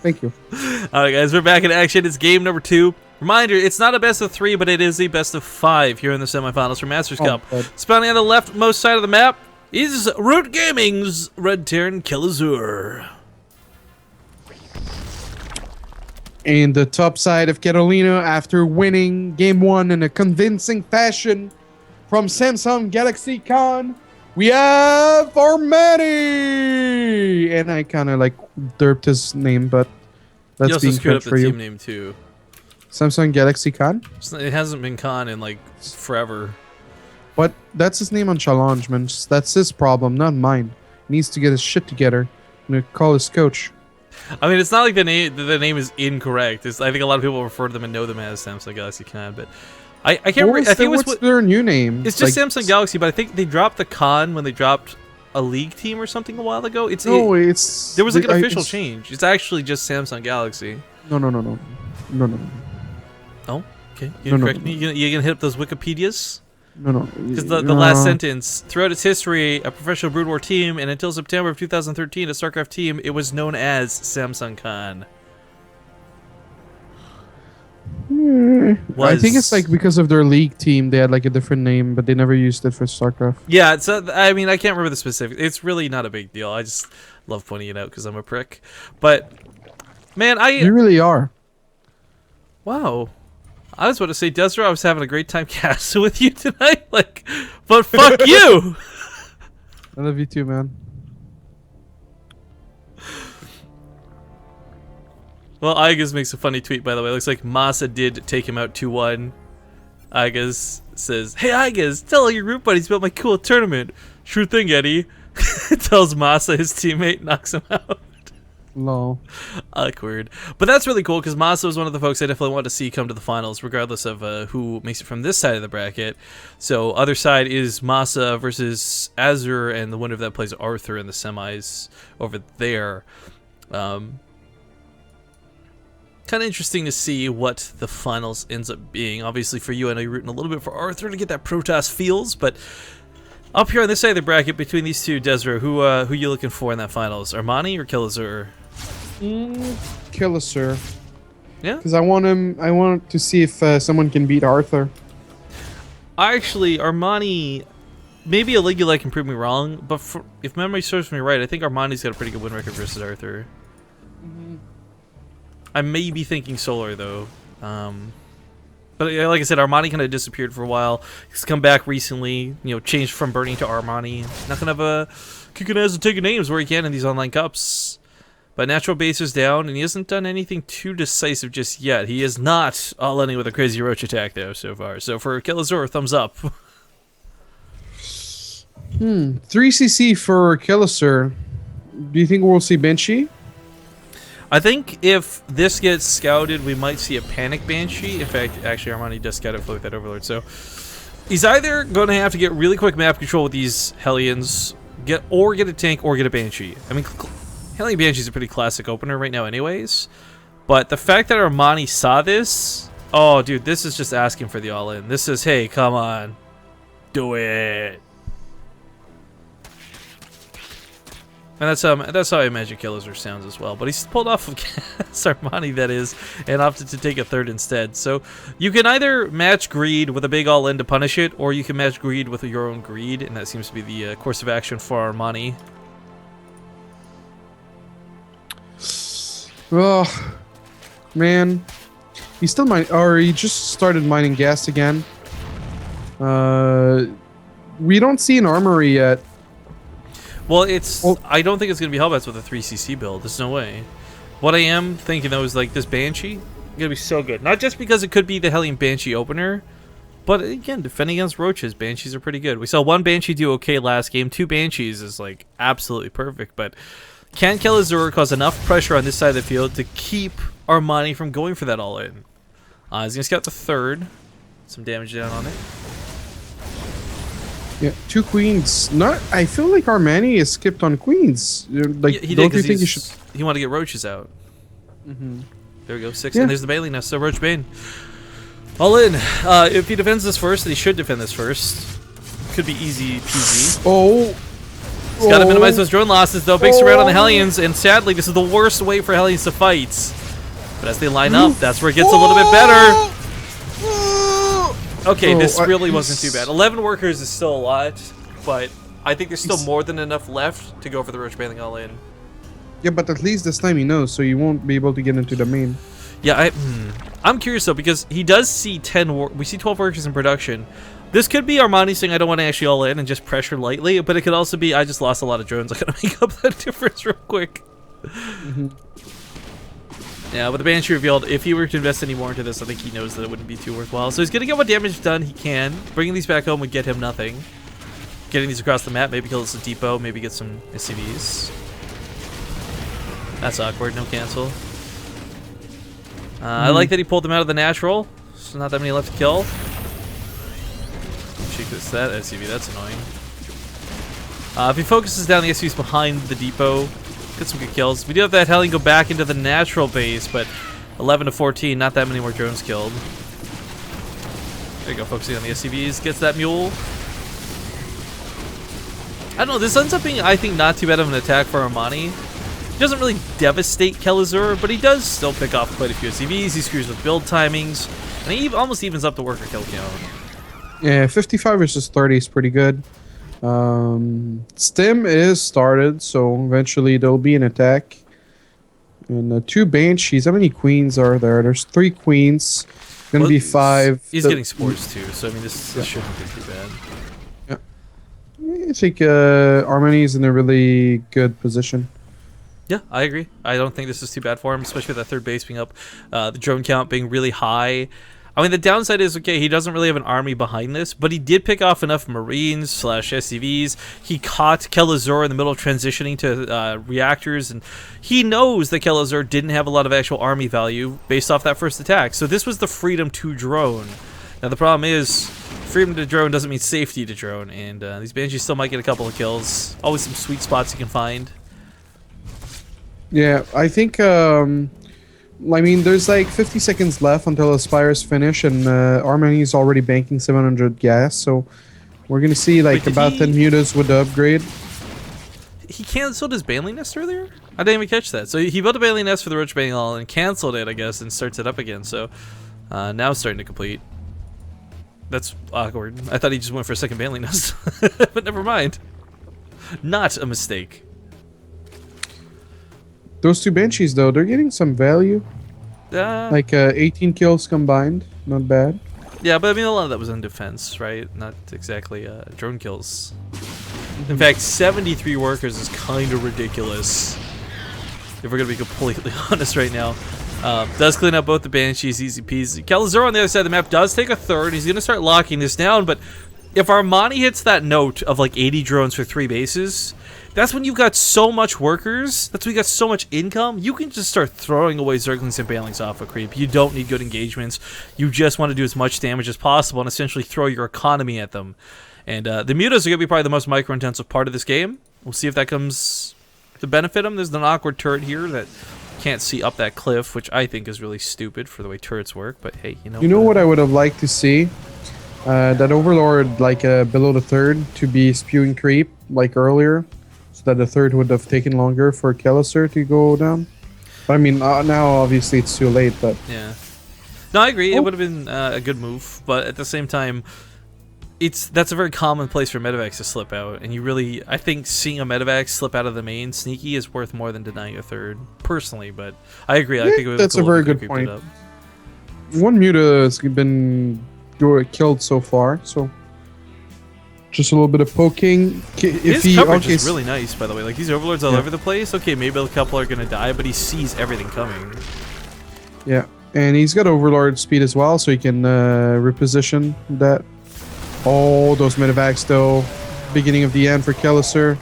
Thank you. Alright guys, we're back in action. It's game number 2. Reminder, it's not a best of 3, but it is a best of 5 here in the semifinals for Masters Cup. Spawning on the leftmost side of the map is Root Gaming's Red Terran Kelazhur. And the top side of Carolina, after winning game 1 in a convincing fashion from Samsung Galaxy Con, we have Armani! And I kind of like derped his name, but that's being screwed up for the you. team name too. Samsung Galaxy Con? It hasn't been Con in like forever. But that's his name on challenge, man. That's his problem, not mine. He needs to get his shit together. I'm gonna call his coach. I mean, it's not like the name is incorrect. I think a lot of people refer to them and know them as Samsung Galaxy Con, but I can't remember. I think it was what's their new name? It's just like, Samsung Galaxy, but I think they dropped the Con when they dropped a League team or something a while ago. There was like an official change. It's actually just Samsung Galaxy. No. Oh, okay. You gonna correct me? You gonna hit up those Wikipedias? No. Because the last sentence, throughout its history, a professional Brood War team, and until September of 2013, a StarCraft team, it was known as Samsung Con. I think it's like because of their League team, they had like a different name, but they never used it for StarCraft. Yeah, I mean, I can't remember the specifics. It's really not a big deal. I just love pointing it out because I'm a prick. But, man, You really are. Wow. I was about to say, Desiree, I was having a great time casting with you tonight. Like, but fuck you! I love you too, man. Well, Igas makes a funny tweet, by the way. Looks like Masa did take him out 2-1. Igas says, "Hey, Igas, tell all your group buddies about my cool tournament." "Sure thing, Eddie." Tells Masa his teammate, knocks him out. Lol. Awkward. But that's really cool because Masa was one of the folks I definitely want to see come to the finals, regardless of who makes it from this side of the bracket. So, other side is Masa versus Azure, and the winner of that plays Arthur in the semis over there. Kind of interesting to see what the finals ends up being. Obviously, for you, I know you're rooting a little bit for Arthur to get that Protoss feels, but up here on this side of the bracket, between these two, Desiree, who you looking for in that finals? Armani or Kelazhur? Kelazhur. Yeah? Because I want to see if someone can beat Arthur. Actually, Armani, maybe a league you like can prove me wrong, but if memory serves me right, I think Armani's got a pretty good win record versus Arthur. I may be thinking Solar, though. But like I said, Armani kind of disappeared for a while. He's come back recently, changed from Bernie to Armani. Not going to have kicking ass and taking names where he can in these online cups. But natural base is down, and he hasn't done anything too decisive just yet. He is not all ending with a crazy roach attack, though, so far. So for Kelazhur, thumbs up. 3cc for Kelazhur. Do you think we'll see Banshee? I think if this gets scouted, we might see a Panic Banshee. In fact, actually, Armani does scout it with that Overlord. So he's either going to have to get really quick map control with these Hellions, get a tank, or get a Banshee. I mean, Hellion Banshee is a pretty classic opener right now anyways. But the fact that Armani saw this, oh, dude, this is just asking for the all-in. This is, hey, come on. Do it. And that's how I imagine Kelazhur sounds as well. But he's pulled off of Armani, that is, and opted to take a third instead. So you can either match greed with a big all-in to punish it, or you can match greed with your own greed, and that seems to be the course of action for Armani. Oh, man. He still he just started mining gas again. We don't see an armory yet. Well, I don't think it's going to be Hellbats with a 3cc build. There's no way. What I am thinking, though, is like this Banshee going to be so good. Not just because it could be the Hellion Banshee opener, but again, defending against Roaches, Banshees are pretty good. We saw one Banshee do okay last game. 2 Banshees is like absolutely perfect. But can Kelazhur cause enough pressure on this side of the field to keep Armani from going for that all-in? He's going to scout the third. Some damage down on it. Yeah, 2 queens. I feel like Armani is skipped on queens. Like, yeah, he don't did, you think he wanted to get Roaches out? Mm-hmm. There we go, 6, and there's the Bailey now. So Roach Bane, all in. If he defends this first, and he should defend this first, could be easy peasy. Oh, He's got to minimize those drone losses, though. Big surround on the Hellions, and sadly, this is the worst way for Hellions to fight. But as they line up, that's where it gets a little bit better. Okay, this really wasn't too bad. 11 workers is still a lot, but I think there's still more than enough left to go for the Roach Bailing all in. Yeah, but at least this time he knows, so you won't be able to get into the main. Yeah, I'm curious, though, because he does see 10... We see 12 workers in production. This could be Armani saying, I don't want to actually all in and just pressure lightly, but it could also be, I just lost a lot of drones. I gotta make up that difference real quick. Yeah, but the Banshee revealed, if he were to invest any more into this, I think he knows that it wouldn't be too worthwhile. So he's gonna get what damage done he can. Bringing these back home would get him nothing. Getting these across the map, maybe kill us a depot, maybe get some SCVs. That's awkward, no cancel. I like that he pulled them out of the natural. There's not that many left to kill. That SCV, that's annoying. If he focuses down the SCVs behind the depot, get some good kills. We do have that Hellion go back into the natural base, but 11 to 14, not that many more drones killed. There you go, focusing on the SCVs, gets that mule. I don't know, this ends up being, I think, not too bad of an attack for Armani. He doesn't really devastate Kelazhur, but he does still pick off quite a few SCVs. He screws with build timings, and he almost evens up the worker kill count. Yeah, 55 versus 30 is pretty good. Stim is started, so eventually there'll be an attack. And 2 Banshees. How many queens are there? There's 3 queens. Gonna be 5. He's getting spores too, so I mean, this shouldn't be too bad. Yeah. I think Armani's in a really good position. Yeah, I agree. I don't think this is too bad for him, especially with that third base being up, the drone count being really high. I mean, the downside is, okay, he doesn't really have an army behind this, but he did pick off enough Marines / SCVs. He caught Kelazhur in the middle of transitioning to reactors, and he knows that Kelazhur didn't have a lot of actual army value based off that first attack. So this was the freedom to drone. Now, the problem is, freedom to drone doesn't mean safety to drone, and these Banshees still might get a couple of kills. Always some sweet spots you can find. Yeah, I think... I mean, there's like 50 seconds left until the Spires finish, and Armani's already banking 700 gas, so we're gonna see like about 10 mutas with the upgrade. He canceled his Bailing Nest earlier? I didn't even catch that. So he built a Bailing Nest for the Roach Bailing Hall and canceled it, I guess, and starts it up again. So now it's starting to complete. That's awkward. I thought he just went for a second Bailing Nest, but never mind. Not a mistake. Those 2 Banshees, though, they're getting some value. Like 18 kills combined. Not bad. Yeah, but I mean, a lot of that was in defense, right? Not exactly drone kills. In fact, 73 workers is kind of ridiculous, if we're going to be completely honest right now. Does clean up both the Banshees, easy peasy. Kelazhur on the other side of the map does take a third. He's going to start locking this down, but if Armani hits that note of like 80 drones for 3 bases... That's when you've got so much workers. That's when you got so much income. You can just start throwing away Zerglings and Bailings off a creep. You don't need good engagements. You just want to do as much damage as possible and essentially throw your economy at them. And the mutas are going to be probably the most micro-intensive part of this game. We'll see if that comes to benefit them. There's an awkward turret here that can't see up that cliff, which I think is really stupid for the way turrets work. But hey, you know. You know what I would have liked to see? That Overlord, like below the third, to be spewing creep like earlier. So that the third would have taken longer for Kelazhur to go down. But I mean, now obviously it's too late, but... Yeah. No, I agree. It would have been a good move, but at the same time, that's a very common place for medevacs to slip out, and you really... I think seeing a medevac slip out of the main sneaky is worth more than denying a third, personally, but I agree. I think it would that's cool a very good point. One muta has been killed so far, so... Just a little bit of poking. His coverage is really nice, by the way. Like, these overlords all over the place. Okay, maybe a couple are going to die, but he sees everything coming. Yeah, and he's got overlord speed as well, so he can reposition that. Oh, those medevacs, though. Beginning of the end for Kelazhur.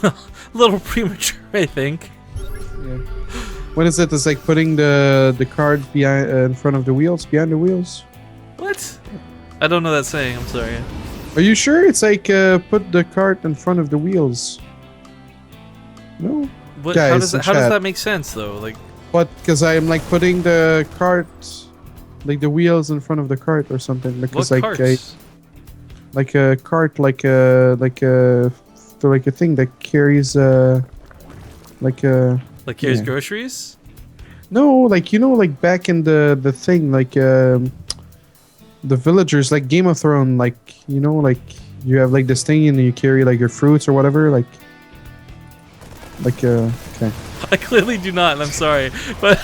Well, a little premature, I think. Yeah. What is it? It's like putting the card behind, in front of the wheels, behind the wheels. What? I don't know that saying, I'm sorry. Are you sure? It's like put the cart in front of the wheels. No? What, guys, how does that make sense, though? Like, what? Because I'm like putting the cart, like the wheels in front of the cart or something. Because what like a cart, like a tractor, like a thing that carries like a Like carries yeah. groceries? No, like like back in the thing, like the villagers, like Game of Thrones, like like you have like this thing and you carry like your fruits or whatever, like okay. I clearly do not, and I'm sorry. But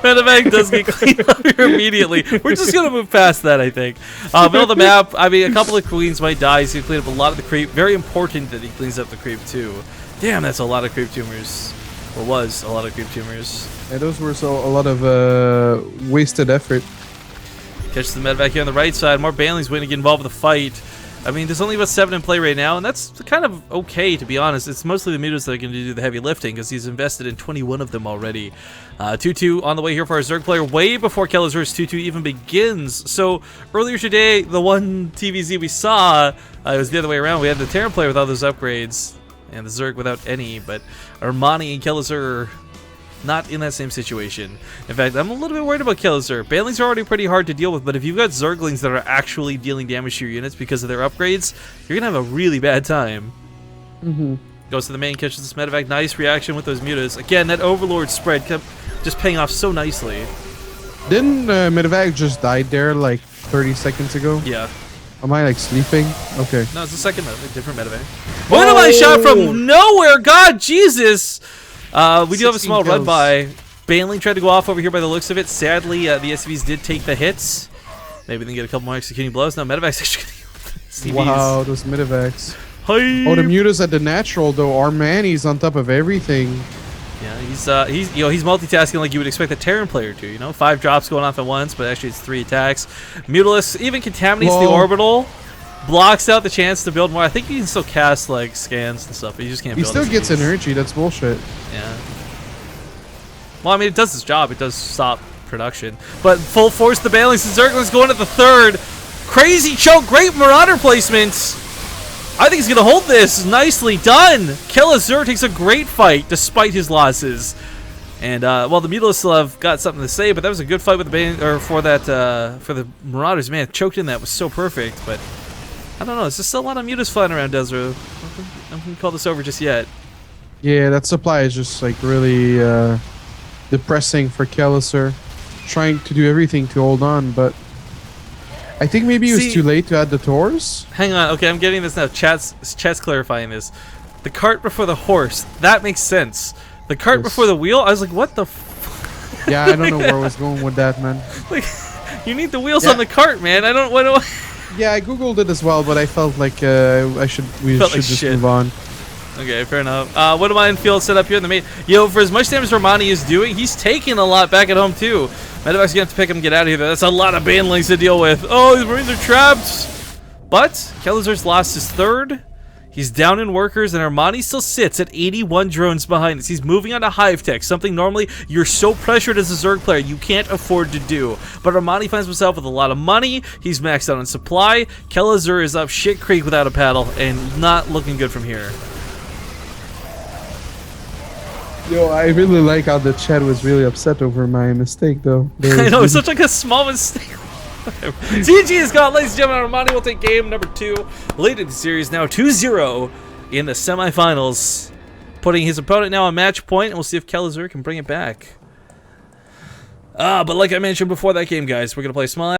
Medevac does get cleaned up here immediately. We're just going to move past that, I think. Middle of the map, I mean, a couple of queens might die. He's going to clean up a lot of the creep. Very important that he cleans up the creep, too. Damn, that's a lot of creep tumors. Or was a lot of creep tumors. Yeah, those were a lot of wasted effort. Catches the Medevac here on the right side. More Banlings waiting to get involved with the fight. I mean, there's only about 7 in play right now, and that's kind of okay, to be honest. It's mostly the mutas that are going to do the heavy lifting, because he's invested in 21 of them already. 2-2 on the way here for our Zerg player, way before Kelazhur's 2-2 even begins. So, earlier today, the one TVZ we saw, it was the other way around. We had the Terran player with all those upgrades, and the Zerg without any, but Armani and Kelazhur not in that same situation. In fact, I'm a little bit worried about Kelazhur. Banlings are already pretty hard to deal with, but if you've got Zerglings that are actually dealing damage to your units because of their upgrades, you're going to have a really bad time. Goes to the main, catches this Medevac. Nice reaction with those mutas. Again, that Overlord spread kept just paying off so nicely. Didn't Medevac just died there like 30 seconds ago? Yeah. Am I like sleeping? Okay. No, it's a second Medevac, different Medevac. What am I shot from nowhere? God, Jesus! We do have a small run by. Banling tried to go off over here by the looks of it. Sadly, the SCVs did take the hits. Maybe they can get a couple more executing blows. No, Medevac's actually going to Wow, those Medevacs. Hi. Oh, the mutas at the natural though. Armani's on top of everything. Yeah, he's multitasking like you would expect a Terran player to. 5 drops going off at once, but actually it's 3 attacks. Mutalisk even contaminates the orbital. Blocks out the chance to build more. I think he can still cast like scans and stuff, but he just can't build. He still gets energy. That's bullshit. Yeah. Well, I mean, it does its job. It does stop production. But full force, the Banlings and Zerglings going at the 3rd. Crazy choke. Great Marauder placement. I think he's going to hold this. Nicely done. Kelazhur takes a great fight despite his losses. And, well, the Mutalisks still have got something to say, but that was a good fight with the for the Marauders. Man, choked in that was so perfect, but I don't know. There's just still a lot of mutas flying around Desru. I don't think call this over just yet. Yeah, that supply is just like really depressing for Kelazhur. Trying to do everything to hold on, but I think maybe it was too late to add the Taurs. Hang on. Okay, I'm getting this now. Chat's clarifying this. The cart before the horse. That makes sense. The cart before the wheel. I was like, what the? Yeah, I don't know where I was going with that, man. Like, you need the wheels on the cart, man. I don't. What do I? Yeah, I googled it as well, but I felt like we should just move on. Okay, fair enough. What am I in field set up here in the main? For as much damage Armani is doing, he's taking a lot back at home too. Medevac's gonna have to pick him and get out of here. That's a lot of Banlings to deal with. Oh, these Marines are trapped. But Kelazhur's lost his 3rd. He's down in workers, and Armani still sits at 81 drones behind us. He's moving on to Hive Tech, something normally you're so pressured as a Zerg player you can't afford to do. But Armani finds himself with a lot of money. He's maxed out on supply. Kelazhur is up shit creek without a paddle, and not looking good from here. Yo, I really like how the chat was really upset over my mistake, though. I know, it's such like a small mistake. GG is gone, ladies and gentlemen. Armani will take game number 2. Late in the series now 2-0 in the semifinals. Putting his opponent now on match point, and we'll see if Kelazhur can bring it back. But like I mentioned before that game, guys, we're going to play small